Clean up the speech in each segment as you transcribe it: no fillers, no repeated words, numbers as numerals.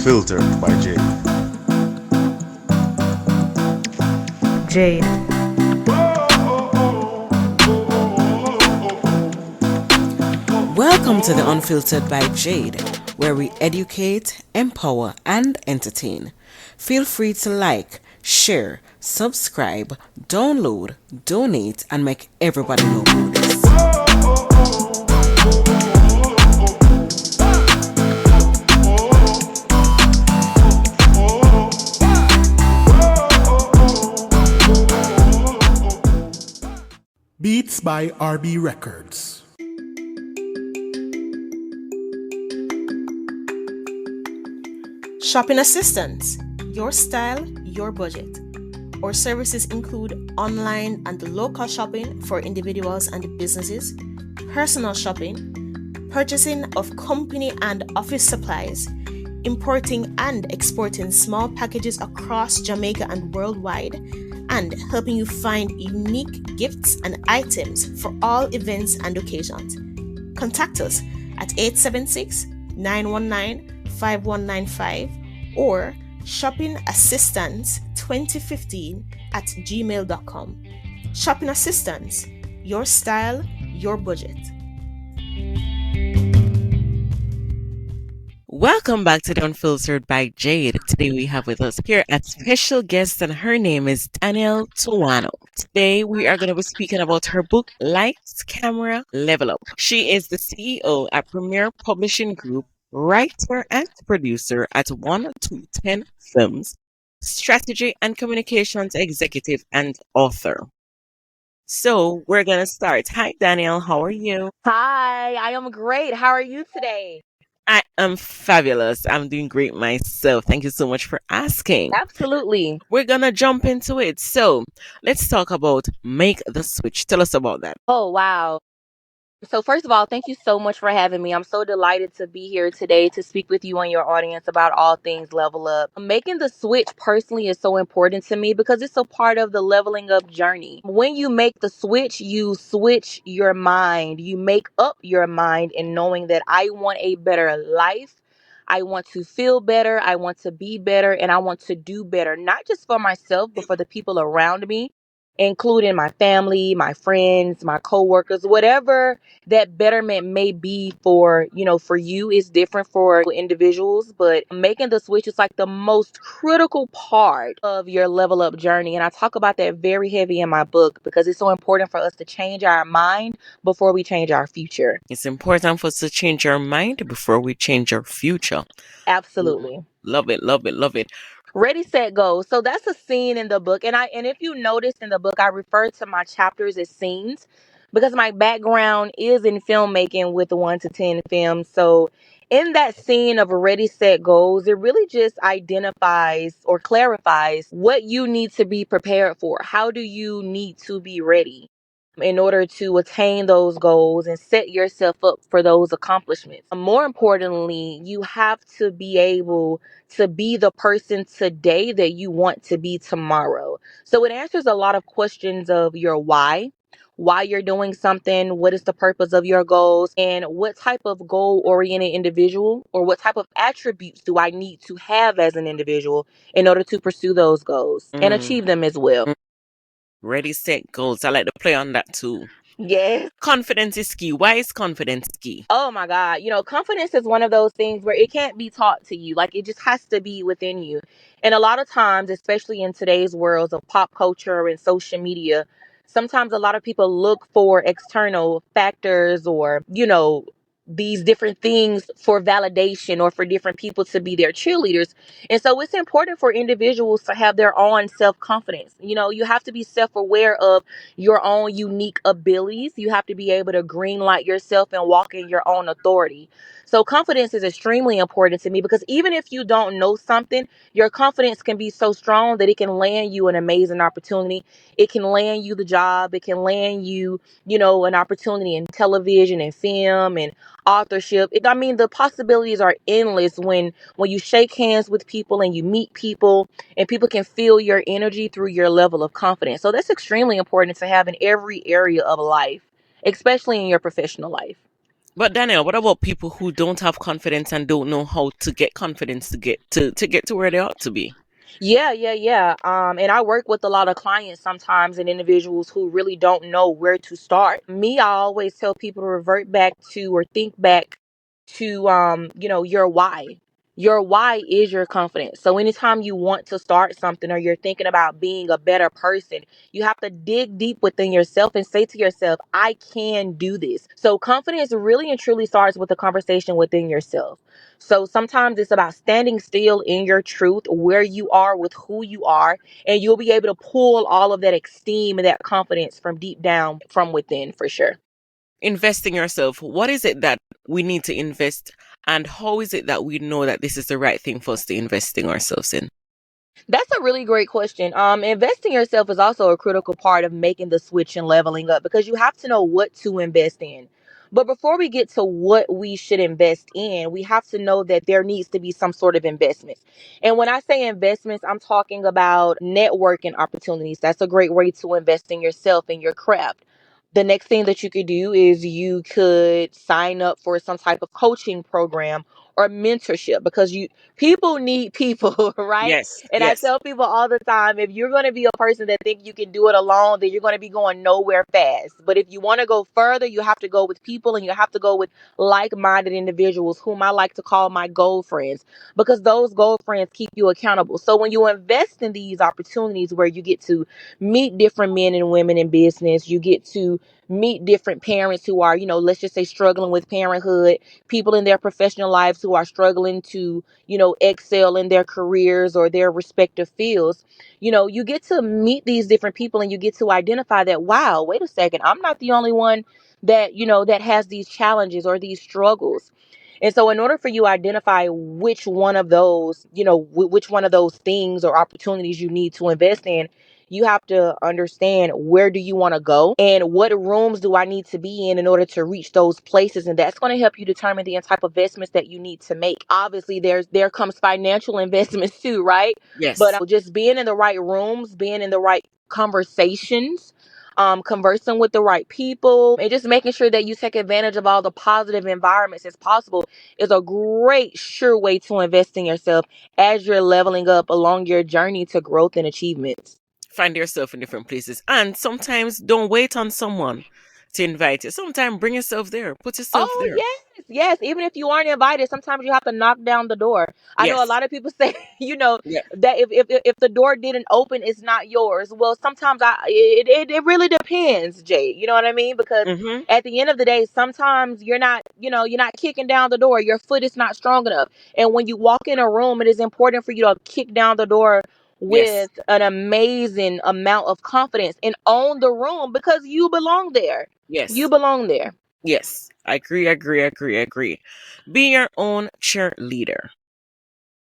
Unfiltered by Jade. Jade. Welcome to the Unfiltered by Jade, where we educate, empower, and entertain. Feel free to like, share, subscribe, download, donate, and make everybody know about this. Beats by RB Records. Shopping assistance, your style, your budget. Our services include online and local shopping for individuals and businesses, personal shopping, purchasing of company and office supplies, importing and exporting small packages across Jamaica and worldwide, and helping you find unique gifts and items for all events and occasions. Contact us at 876-919-5195 or shoppingassistance2015@gmail.com. Shopping Assistance, your style, your budget. Welcome back to the Unfiltered by Jade. Today we have with us here a special guest, and her name is Danielle Tuwano. Today we are going to be speaking about her book, Lights, Camera, Level Up. She is the CEO at Premier Publishing Group, writer and producer at 1-2-10 Films, strategy and communications executive and author. So we're going to start. Hi, Danielle. How are you? Hi, I am great. How are you today? I am fabulous. I'm doing great myself. Thank you so much for asking. Absolutely. We're gonna jump into it. So let's talk about Make the Switch. Tell us about that. Oh, wow. So first of all, thank you so much for having me. I'm so delighted to be here today to speak with you and your audience about all things level up. Making the switch personally is so important to me because it's a part of the leveling up journey. When you make the switch, you switch your mind. You make up your mind in knowing that I want a better life. I want to feel better. I want to be better, and I want to do better, not just for myself, but for the people around me, including my family, my friends, my coworkers, whatever that betterment may be for, for you is different for individuals, but making the switch is like the most critical part of your level up journey. And I talk about that very heavy in my book because it's so important for us to change our mind before we change our future. It's important for us to change our mind before we change our future. Absolutely. Love it, love it, love it. Ready, set, go. So that's a scene in the book. And if you notice in the book, I refer to my chapters as scenes because my background is in filmmaking with the 1-10 films. So in that scene of Ready, Set, Goes, it really just identifies or clarifies what you need to be prepared for. How do you need to be ready in order to attain those goals and set yourself up for those accomplishments? More importantly, you have to be able to be the person today that you want to be tomorrow. So it answers a lot of questions of your why you're doing something, what is the purpose of your goals, and what type of goal-oriented individual or what type of attributes do I need to have as an individual in order to pursue those goals and achieve them as well. Ready, set, goals. I like to play on that too. Yes. Confidence is key. Why is confidence key? Oh my God. Confidence is one of those things where it can't be taught to you. Like it just has to be within you. And a lot of times, especially in today's world of pop culture and social media, sometimes a lot of people look for external factors or, these different things for validation or for different people to be their cheerleaders. And so it's important for individuals to have their own self-confidence. You have to be self-aware of your own unique abilities. You have to be able to green light yourself and walk in your own authority. So confidence is extremely important to me because even if you don't know something, your confidence can be so strong that it can land you an amazing opportunity. It can land you the job. It can land you, an opportunity in television and film and authorship. The possibilities are endless when you shake hands with people and you meet people and people can feel your energy through your level of confidence. So that's extremely important to have in every area of life, especially in your professional life. But Daniel, what about people who don't have confidence and don't know how to get confidence to get to where they ought to be? Yeah, yeah, yeah. And I work with a lot of clients sometimes and individuals who really don't know where to start. Me, I always tell people to revert back to or think back to your why. Your why is your confidence. So anytime you want to start something or you're thinking about being a better person, you have to dig deep within yourself and say to yourself, I can do this. So confidence really and truly starts with a conversation within yourself. So sometimes it's about standing still in your truth, where you are with who you are, and you'll be able to pull all of that esteem and that confidence from deep down from within for sure. Invest in yourself. What is it that we need to invest, and how is it that we know that this is the right thing for us to invest in ourselves in? That's a really great question. Investing yourself is also a critical part of making the switch and leveling up because you have to know what to invest in. But before we get to what we should invest in, we have to know that there needs to be some sort of investments. And when I say investments, I'm talking about networking opportunities. That's a great way to invest in yourself and your craft. The next thing that you could do is you could sign up for some type of coaching program or mentorship because you people need people, right? Yes, And I yes. tell people all the time, if you're going to be a person that think you can do it alone, then you're going to be going nowhere fast. But if you want to go further, you have to go with people and you have to go with like-minded individuals whom I like to call my goal friends because those goal friends keep you accountable. So when you invest in these opportunities where you get to meet different men and women in business, you get to meet different parents who are, let's just say struggling with parenthood, people in their professional lives who are struggling to excel in their careers or their respective fields. You get to meet these different people and you get to identify that, wow, wait a second, I'm not the only one that has these challenges or these struggles. And so in order for you to identify which one of those, which one of those things or opportunities you need to invest in, you have to understand where do you want to go and what rooms do I need to be in order to reach those places. And that's going to help you determine the type of investments that you need to make. Obviously, there comes financial investments too, right? But Yes. just being in the right rooms, being in the right conversations, conversing with the right people, and just making sure that you take advantage of all the positive environments as possible is a great, sure way to invest in yourself as you're leveling up along your journey to growth and achievements. Find yourself in different places. And sometimes don't wait on someone to invite you. Sometimes bring yourself there. Put yourself Oh, there. yes, yes. Even if you aren't invited, sometimes you have to knock down the door. I know a Yes. lot of people say, Yeah. that if the door didn't open, it's not yours. Well, sometimes it really depends, Jay. You know what I mean? Because Mm-hmm. at the end of the day, sometimes you're not kicking down the door. Your foot is not strong enough. And when you walk in a room, it is important for you to kick down the door Yes. with an amazing amount of confidence and own the room because you belong there. You Yes. belong there. Yes. I agree, agree, agree, agree. Be your own cheerleader.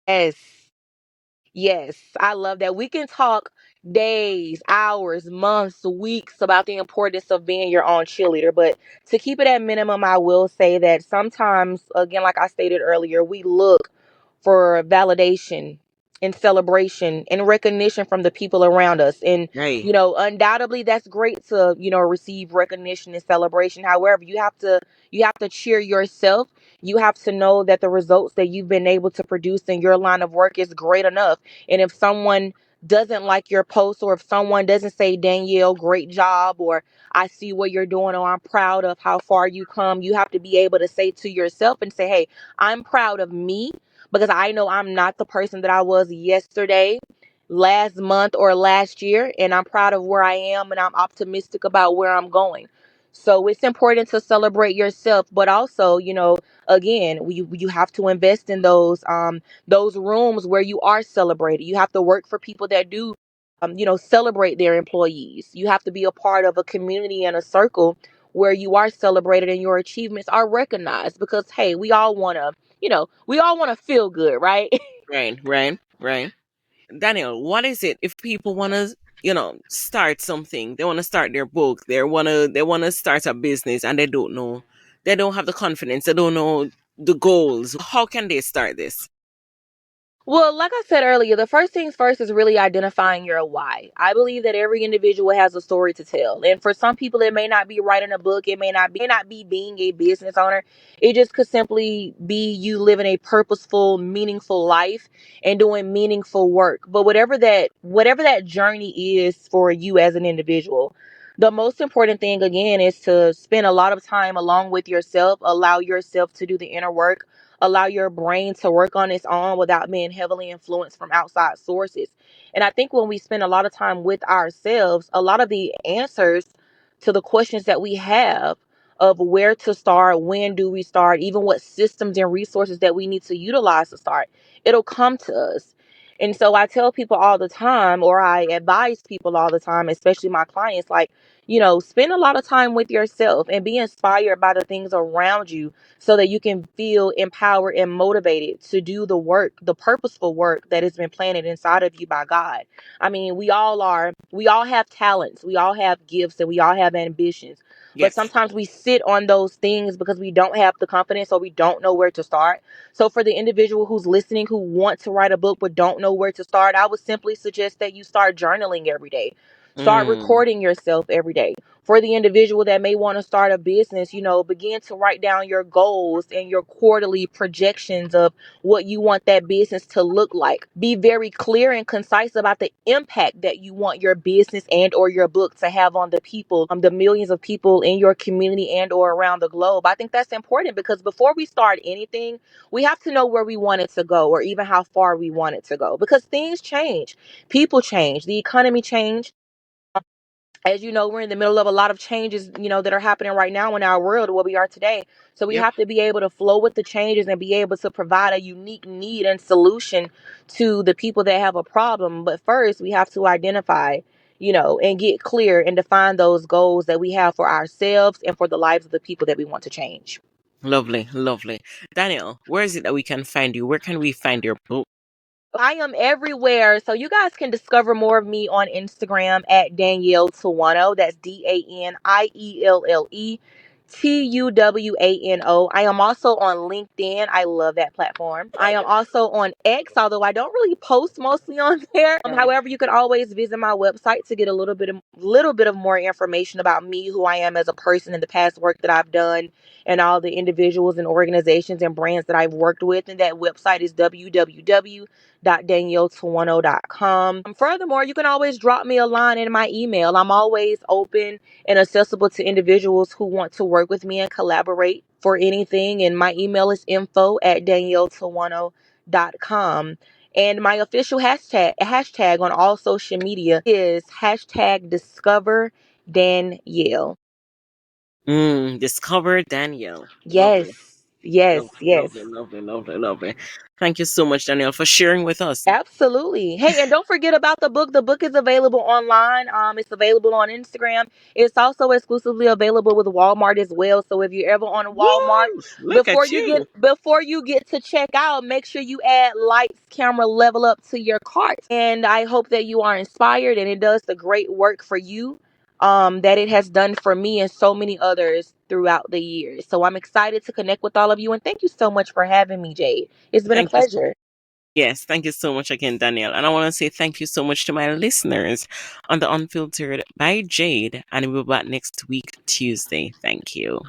Yes. Yes, I love that. We can talk days, hours, months, weeks about the importance of being your own cheerleader. But to keep it at minimum, I will say that sometimes, again, like I stated earlier, we look for validation and celebration and recognition from the people around us. And, Right. undoubtedly that's great to, receive recognition and celebration. However, you have to cheer yourself. You have to know that the results that you've been able to produce in your line of work is great enough. And if someone doesn't like your post, or if someone doesn't say, Danielle, great job, or I see what you're doing, or I'm proud of how far you come, you have to be able to say to yourself and say, hey, I'm proud of me because I know I'm not the person that I was yesterday, last month, or last year. And I'm proud of where I am and I'm optimistic about where I'm going. So it's important to celebrate yourself, but also, again, you have to invest in those rooms where you are celebrated. You have to work for people that do, celebrate their employees. You have to be a part of a community and a circle where you are celebrated and your achievements are recognized. Because hey, we all want to feel good, right? Right. Right. Right. Daniel, what is it if people want to, start something? They want to start their book. They want to start a business and they don't know. They don't have the confidence. They don't know the goals. How can they start this? Well, like I said earlier, the first things first is really identifying your why. I believe that every individual has a story to tell. And for some people, it may not be writing a book, it may not be being a business owner. It just could simply be you living a purposeful, meaningful life and doing meaningful work. But whatever that journey is for you as an individual, the most important thing again is to spend a lot of time along with yourself, allow yourself to do the inner work, allow your brain to work on its own without being heavily influenced from outside sources. And I think when we spend a lot of time with ourselves, a lot of the answers to the questions that we have of where to start, when do we start, even what systems and resources that we need to utilize to start, it'll come to us. And so I tell people all the time, or I advise people all the time, especially my clients, like, spend a lot of time with yourself and be inspired by the things around you so that you can feel empowered and motivated to do the work, the purposeful work that has been planted inside of you by God. I mean, we all have talents, we all have gifts, and we all have ambitions. But Yes. sometimes we sit on those things because we don't have the confidence or we don't know where to start. So for the individual who's listening who wants to write a book but don't know where to start, I would simply suggest that you start journaling every day. Start Mm. recording yourself every day. For the individual that may want to start a business, begin to write down your goals and your quarterly projections of what you want that business to look like. Be very clear and concise about the impact that you want your business and or your book to have on the people, the millions of people in your community and or around the globe. I think that's important because before we start anything, we have to know where we want it to go or even how far we want it to go because things change. People change. The economy changed. As you know, we're in the middle of a lot of changes, that are happening right now in our world, where we are today. So we Yep. have to be able to flow with the changes and be able to provide a unique need and solution to the people that have a problem. But first, we have to identify, and get clear and define those goals that we have for ourselves and for the lives of the people that we want to change. Lovely, lovely. Daniel, where is it that we can find you? Where can we find your book? I am everywhere. So you guys can discover more of me on Instagram at Danielle Tuwano. That's DanielleTuwano. I am also on LinkedIn. I love that platform. I am also on X, although I don't really post mostly on there. However, you can always visit my website to get a little bit of more information about me, who I am as a person, and the past work that I've done, and all the individuals and organizations and brands that I've worked with. And that website is www.danielletuwano.com. Furthermore, you can always drop me a line in my email. I'm always open and accessible to individuals who want to work with me and collaborate for anything. And my email is info@danielletuwano.com. And my official hashtag on all social media is hashtag discover Danielle. Discover Daniel. Lovely, Yes, yes, lovely, yes. lovely, lovely, lovely, lovely. Thank you so much, Daniel, for sharing with us. Absolutely. Hey, and don't forget about the book. The book is available online. It's available on Instagram. It's also exclusively available with Walmart as well. So if you're ever on Walmart, Woo! Look before at you get you. before you get to check out, make sure you add lights, camera, level up to your cart. And I hope that you are inspired and it does the great work for you that it has done for me and so many others throughout the years. So I'm excited to connect with all of you and thank you so much for having me, Jade. It's been a Thank you. pleasure. Yes, thank you so much again, Danielle. And I want to say thank you so much to my listeners on the Unfiltered by Jade. And we'll be back next week, Tuesday. Thank you.